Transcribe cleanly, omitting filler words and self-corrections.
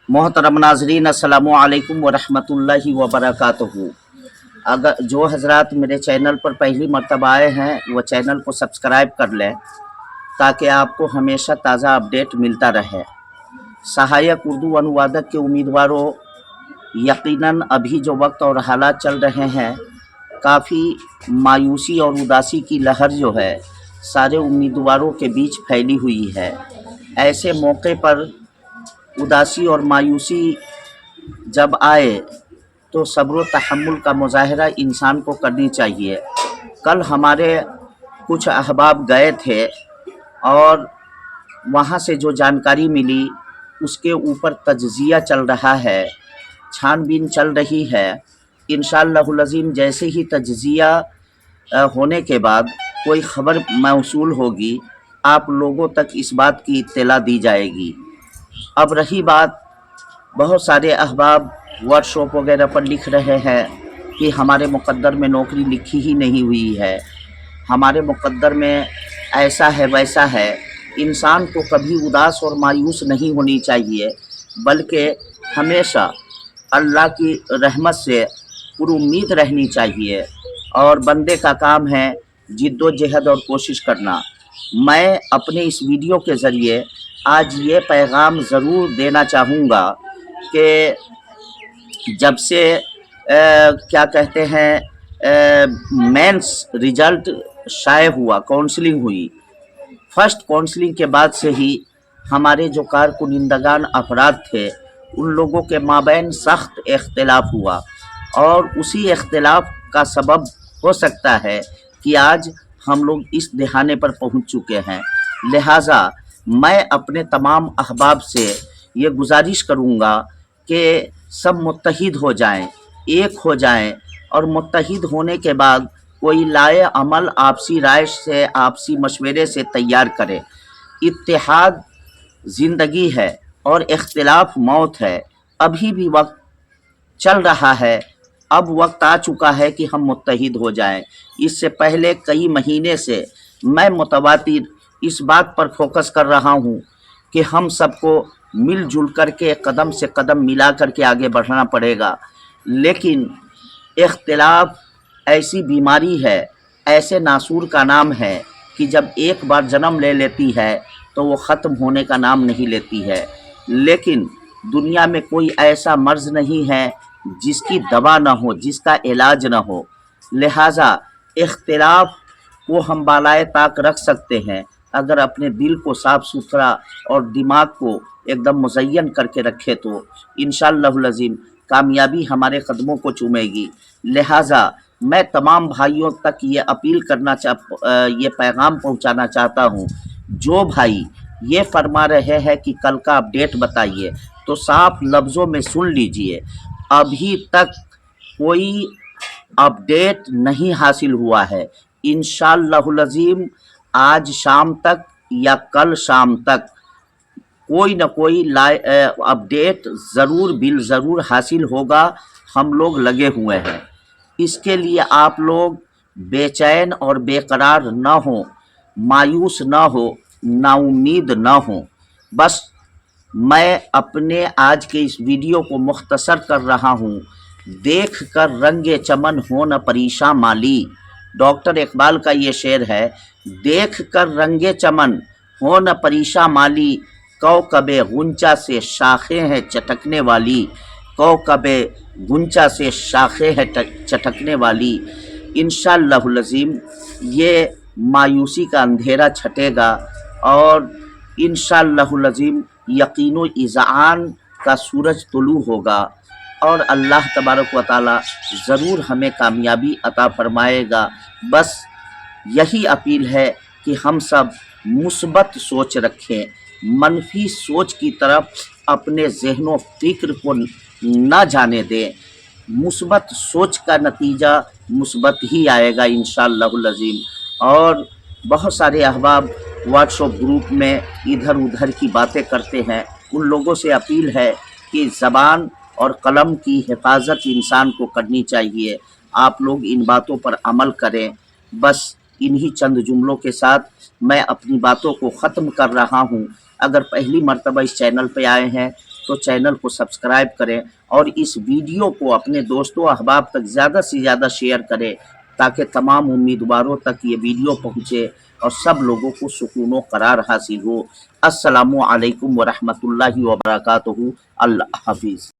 मोहतरम नाजरीन, अस्सलामु अलैकुम वरहमतुल्लाहि वबरकातुहू। अगर जो हजरात मेरे चैनल पर पहली मर्तबा आए हैं वो चैनल को सब्सक्राइब कर लें ताकि आपको हमेशा ताज़ा अपडेट मिलता रहे। सहायक उर्दू अनुवादक के उम्मीदवारों, यकीनन अभी जो वक्त और हालात चल रहे हैं, काफ़ी मायूसी और उदासी की लहर जो है सारे उम्मीदवारों के बीच फैली हुई है। ऐसे मौके पर उदासी और मायूसी जब आए तो सब्र तहम्मुल का मुजाहरा इंसान को करनी चाहिए। कल हमारे कुछ अहबाब गए थे और वहाँ से जो जानकारी मिली उसके ऊपर तज्ज़िया चल रहा है, छानबीन चल रही है। इंशाअल्लाहुल अज़ीम जैसे ही तज्ज़िया होने के बाद कोई ख़बर मौसूल होगी, आप लोगों तक इस बात की इत्तला दी जाएगी। अब रही बात, बहुत सारे अहबाब व्हाट्सएप वगैरह पर लिख रहे हैं कि हमारे मुक़द्दर में नौकरी लिखी ही नहीं हुई है, हमारे मुक़द्दर में ऐसा है वैसा है। इंसान को कभी उदास और मायूस नहीं होनी चाहिए, बल्कि हमेशा अल्लाह की रहमत से पुरुम्मीद रहनी चाहिए। और बंदे का काम है जिद्दोजहद और कोशिश करना। मैं अपने इस वीडियो के ज़रिए आज ये पैगाम ज़रूर देना चाहूँगा कि जब से क्या कहते हैं मेंस रिज़ल्ट शाये हुआ, काउंसलिंग हुई, फर्स्ट काउंसलिंग के बाद से ही हमारे जो कारकुनिंदगान अफराद थे उन लोगों के माबैन सख्त इख्तिलाफ हुआ और उसी इख्तिलाफ का सबब हो सकता है कि आज हम लोग इस दहाने पर पहुंच चुके हैं। लिहाजा मैं अपने तमाम अहबाब से ये गुजारिश करूँगा कि सब मुत्तहिद हो जाएं, एक हो जाएं और मुत्तहिद होने के बाद कोई लाए अमल आपसी राय से, आपसी मशवरे से तैयार करें। इत्तेहाद ज़िंदगी है और इख्तिलाफ मौत है। अभी भी वक्त चल रहा है, अब वक्त आ चुका है कि हम मुत्तहिद हो जाएं। इससे पहले कई महीने से मैं मुतवातिर इस बात पर फोकस कर रहा हूं कि हम सबको मिलजुल कर के कदम से कदम मिला कर के आगे बढ़ना पड़ेगा। लेकिन इख्तिलाफ ऐसी बीमारी है, ऐसे नासूर का नाम है कि जब एक बार जन्म ले लेती है तो वो ख़त्म होने का नाम नहीं लेती है। लेकिन दुनिया में कोई ऐसा मर्ज़ नहीं है जिसकी दवा ना हो, जिसका इलाज ना हो। लिहाजा इख्तिलाफ को हम बालाए ताक रख सकते हैं अगर अपने दिल को साफ़ सुथरा और दिमाग को एकदम मुज़य्यन करके रखे तो इंशाअल्लाहुल अज़ीम कामयाबी हमारे कदमों को चूमेगी। लिहाजा मैं तमाम भाइयों तक ये अपील करना ये पैगाम पहुंचाना चाहता हूं, जो भाई ये फरमा रहे हैं कि कल का अपडेट बताइए, तो साफ लफ्ज़ों में सुन लीजिए, अभी तक कोई अपडेट नहीं हासिल हुआ है। इंशाअल्लाहुल अज़ीम आज शाम तक या कल शाम तक कोई न कोई अपडेट ज़रूर बिल ज़रूर हासिल होगा। हम लोग लगे हुए हैं, इसके लिए आप लोग बेचैन और बेकरार न हो, मायूस न हो, नाउम्मीद न हो। बस मैं अपने आज के इस वीडियो को मुख्तसर कर रहा हूँ। देख कर रंगे चमन हो न परेशान माली, डॉक्टर इकबाल का ये शेर है। देख कर रंगे चमन हो न परेशान माली, कौकबे गुंचा से शाखें हैं चटकने वाली, कौकबे गुंचा से शाखें हैं चटकने वाली। इंशाअल्लाहुल अज़ीम ये मायूसी का अंधेरा छटेगा और इंशाअल्लाहुल अज़ीम यकीनो इज़ान का सूरज तुलू होगा और अल्लाह तबारक व तआला ज़रूर हमें कामयाबी अता फरमाएगा। बस यही अपील है कि हम सब मुस्बत सोच रखें, मनफी सोच की तरफ अपने ज़हनो फ़िक्र को न जाने दें। मुस्बत सोच का नतीजा मुस्बत ही आएगा इंशाअल्लाहुल अज़ीम। और बहुत सारे अहबाब व्हाट्सएप ग्रुप में इधर उधर की बातें करते हैं, उन लोगों से अपील है कि ज़बान और कलम की हिफाजत इंसान को करनी चाहिए। आप लोग इन बातों पर अमल करें। बस इन्हीं चंद जुमलों के साथ मैं अपनी बातों को ख़त्म कर रहा हूँ। अगर पहली मर्तबा इस चैनल पे आए हैं تو چینل کو سبسکرائب کریں اور اس ویڈیو کو اپنے دوستوں احباب تک زیادہ سے زیادہ شیئر کریں تاکہ تمام امیدواروں تک یہ ویڈیو پہنچے اور سب لوگوں کو سکون و قرار حاصل ہو۔ السلام علیکم ورحمۃ اللہ وبرکاتہ۔ اللہ حافظ۔